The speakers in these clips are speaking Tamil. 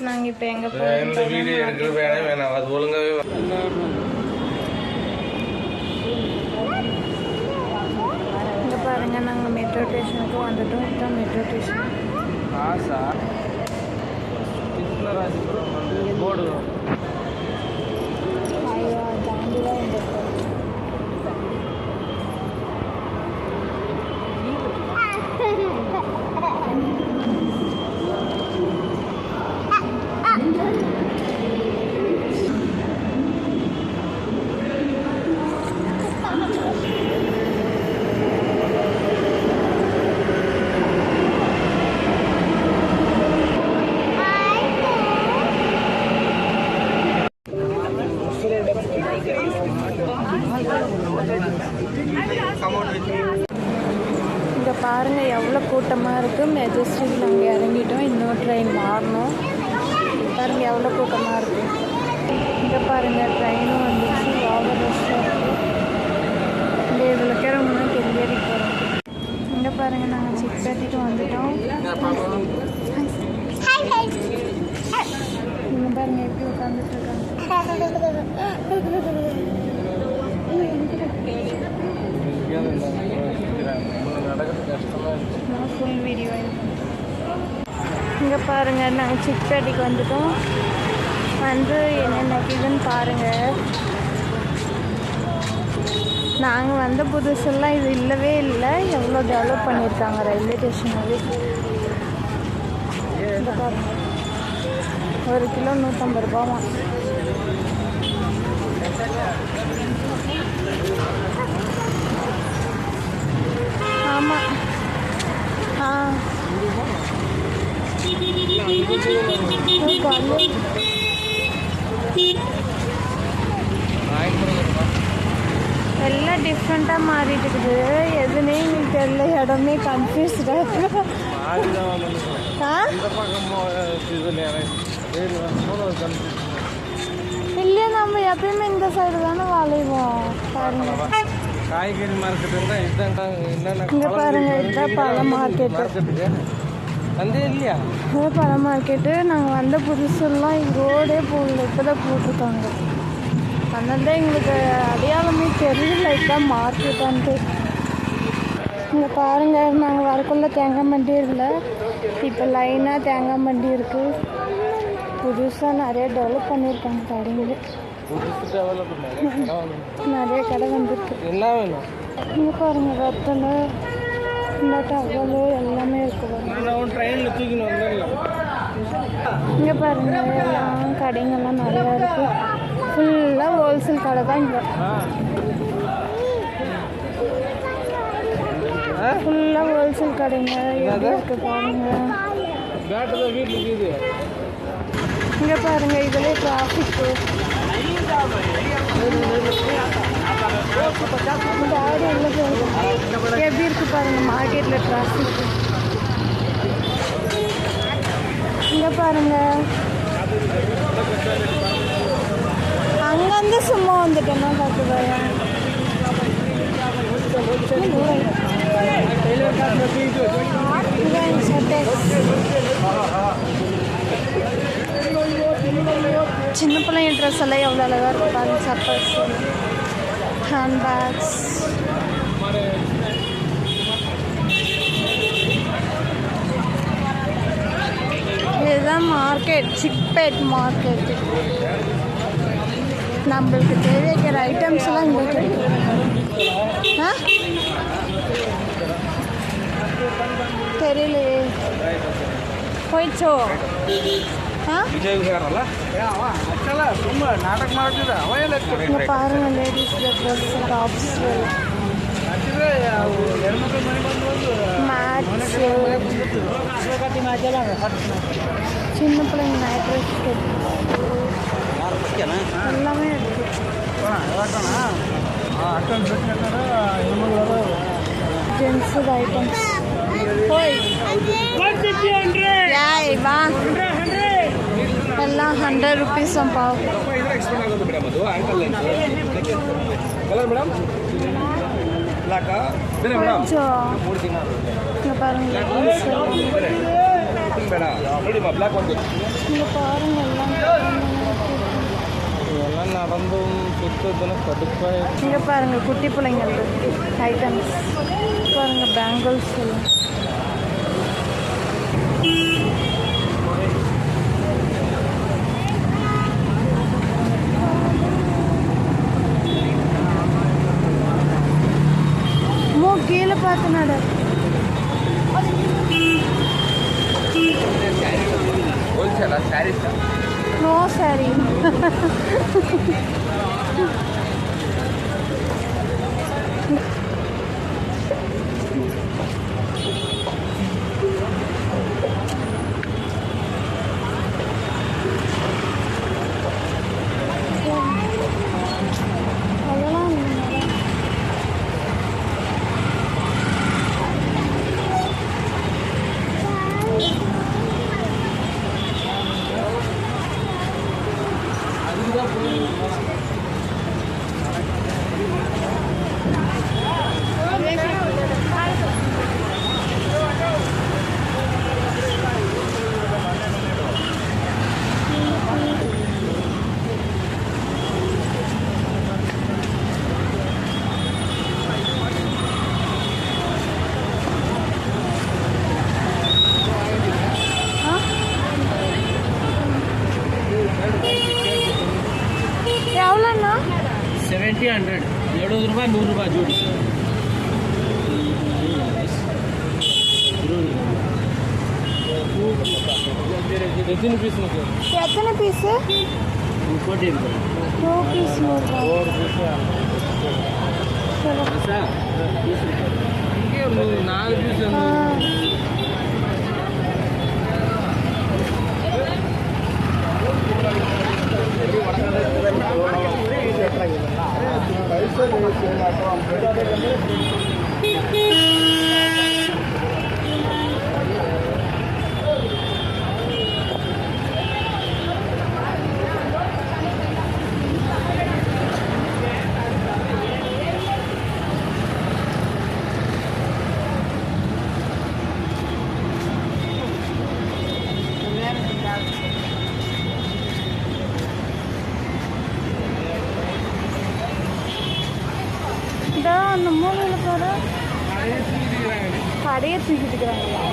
நாங்கள் இப்போ எங்கே போகிறோம் இந்த வீடியோ எடுக்கிறது வேணாம் அது ஒழுங்காகவே இங்கே பாருங்கள் நாங்கள் மெட்ரோ ஸ்டேஷனுக்கு வந்துட்டோம். இதுதான் மெட்ரோ ஸ்டேஷன். போர்டு ஐயோ தாண்டி தான் இந்த இங்கே பாருங்கள் எவ்வளோ கூட்டமாக இருக்குது. மெஜஸ்டிக் நாங்கள் இறங்கிட்டோம். இன்னொரு ட்ரெயின் மாறணும். பாருங்கள் எவ்வளோ கூட்டமாக இருக்குது. இங்கே பாருங்கள் ட்ரெயினும் வந்துச்சு. ஓவர் ரஷ்ஷாக இருக்குது. இங்கே இதில் இருக்கிறவங்கன்னா கெரியேறி போகிறோம். இங்கே பாருங்கள் நாங்கள் சிக்பேட்டைக்கு வந்துட்டோம். இங்கே பாருங்கள் எப்படி உட்காந்துட்ருக்காங்க. ஃபுல் வீடியோ இங்கே பாருங்கள் நாங்கள் சிக்பேட்டைக்கு வந்துட்டோம். வந்து என்னென்ன இதுன்னு பாருங்கள். நாங்கள் வந்த புதுசெல்லாம் இது இல்லவே இல்லை. எவ்வளோ டெவலப் பண்ணியிருக்காங்க ரயில்வே ஸ்டேஷனாகவே. இங்கே பாருங்கள் 1 கிலோ 150 ரூபாவா. ஆமாம் எல்லாம் டிஃப்ரெண்ட்டாக மாறிட்டு இருக்குது. எதுனே எனக்கு தெரியல. இடமே கன்ஃபியூஸ்டாக இருக்கு. இல்லையா நம்ம எப்பயுமே இந்த சைடு தானே வளைவோம். பாருங்க காய்கறி மார்க்கெட் இங்கே பாருங்க இதுதான் பழ மார்க்கெட்டு. வந்தே இல்லையா பழ மார்க்கெட்டு. நாங்கள் வந்த புதுசெல்லாம் ரோடே போடல. இப்போ தான் போட்டிருக்காங்க. அதனால தான் எங்களுக்கு அடையாளமே தெரியல இதுதான் மார்க்கெட்டான்ட்டு. இங்கே பாருங்கள் நாங்கள் வரக்குள்ள தேங்காய் மண்டி இல்லை. இப்போ லைனாக தேங்காய் மண்டி இருக்குது. புதுசாக நிறைய டெவலப் பண்ணியிருக்காங்க கடைங்களே. நிறைய கடை வந்துருக்கு. என்ன வேணும் இங்கே பாருங்கள் வெத்தலை இந்த டவலு எல்லாமே இருக்குது. ட்ரெயினில் தூக்கின்னு வந்துடலாம். இங்கே பாருங்கள் எல்லாம் கடைங்கள்லாம் நிறையா இருக்குது. ஃபுல்லாக ஹோல்சேல் கடை தான் இங்கே. ஃபுல்லாக ஹோல்சேல் கடைங்க எப்படி இருக்குது பாருங்கள். இங்கே பாருங்கள் இதிலே டிராஃபிக்கு. இந்த ஆடு எல்லாம் போகுது. எப்படி இருக்குது பாருங்கள் மார்க்கெட்டில் டிராஃபிக்கு. இங்கே பாருங்கள் அங்கேருந்து சும்மா வந்துட்டேன்னா பார்த்துக்காயா. சின்ன பிள்ளைங்க ட்ரெஸ் எல்லாம் எவ்வளோ அழகாக இருக்கும் பாருங்க. சப்பல்ஸ், ஹேண்ட்பேக்ஸ். இதுதான் மார்க்கெட், சிக்பேட் மார்க்கெட்டு. நம்மளுக்கு தேவைக்கிற ஐட்டம்ஸ்லாம் இங்கே கிடைக்கும். தெரியலையே போயிடுச்சோ. இங்கே பாருங்கள் லேடிஸில் ட்ரெஸ், டாப்ஸ், மேட்ஸு, சின்ன பிள்ளைங்க நைட் ட்ரெஸ் எல்லாமே இருக்குது. ஜென்ஸு ஐட்டம்ஸ் எல்லாம் 100 rupees பாவ். பாருங்க இங்கே பாருங்க எல்லாம் இதெல்லாம் நடந்தும் சுத்ததுன்னு கடுப்பாக. இங்கே பாருங்க குட்டி பிள்ளைங்கள் ஐட்டம்ஸ் பாருங்க, பேங்கிள்ஸ் எல்லாம். கீழே பார்த்து நட. No sorry. எவ்வளோண்ணா? 70, 100, 70 ரூபாய் 100 ரூபாய் ஜோடி. எத்தனை பீஸ்? எத்தனை பீஸு? 14 2 பீஸ் 100 ஒரு பீஸ். இங்கே 4 பீஸ். அந்த மூலையில் போகிற கடையை தூக்கிட்டு இருக்கிறாங்களா?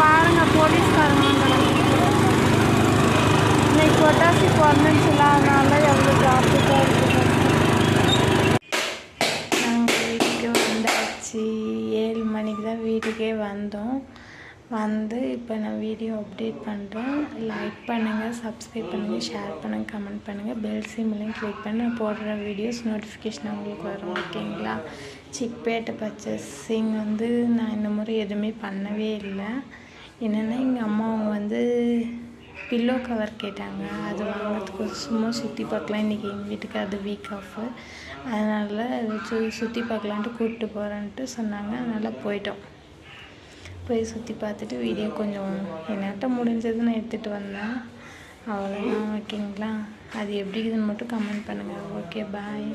பாருங்க போலீஸ்காரங்க இன்னைக்கு கொட்டாசி குவார்மெண்ட்ஸ் இல்லாதனால எவ்வளோ டிராஃபிக்காக இருக்குது. நாங்கள் வீட்டுக்கு வந்தாச்சு. 7 மணிக்கு தான் வீட்டுக்கே வந்தோம். வந்து இப்போ நான் வீடியோ அப்டேட் பண்ணுறேன். லைக் பண்ணுங்கள், சப்ஸ்கிரைப் பண்ணுங்கள், ஷேர் பண்ணுங்கள், கமெண்ட் பண்ணுங்கள். பெல் சிம்லையும் கிளிக் பண்ணி நான் போடுற வீடியோஸ் நோட்டிஃபிகேஷன் உங்களுக்கு வரும். ஓகேங்களா? சிக்பேட்டை பர்ச்சேசிங் வந்து நான் இந்த முறை எதுவுமே பண்ணவே இல்லை. என்னென்னா எங்கள் அம்மா அவங்க வந்து பில்லோ கவர் கேட்டாங்க. அது வாங்கிறதுக்கு சும்மா சுற்றி பார்க்கலாம். இன்றைக்கி எங்கள் வீட்டுக்கு அது வீக் ஆஃபு, அதனால் சுற்றி பார்க்கலான்ட்டு கூப்பிட்டு போகிறேன்ட்டு சொன்னாங்க. அதனால் போய் சுற்றி பார்த்துட்டு வீடியோ கொஞ்சம் என்கிட்ட முடிஞ்சது நான் எடுத்துகிட்டு வந்தேன். அவ்வளோதான். ஓகேங்களா? அது எப்படி இருக்குதுன்னு மட்டும் கமெண்ட் பண்ணுங்கள். ஓகே, பாய்.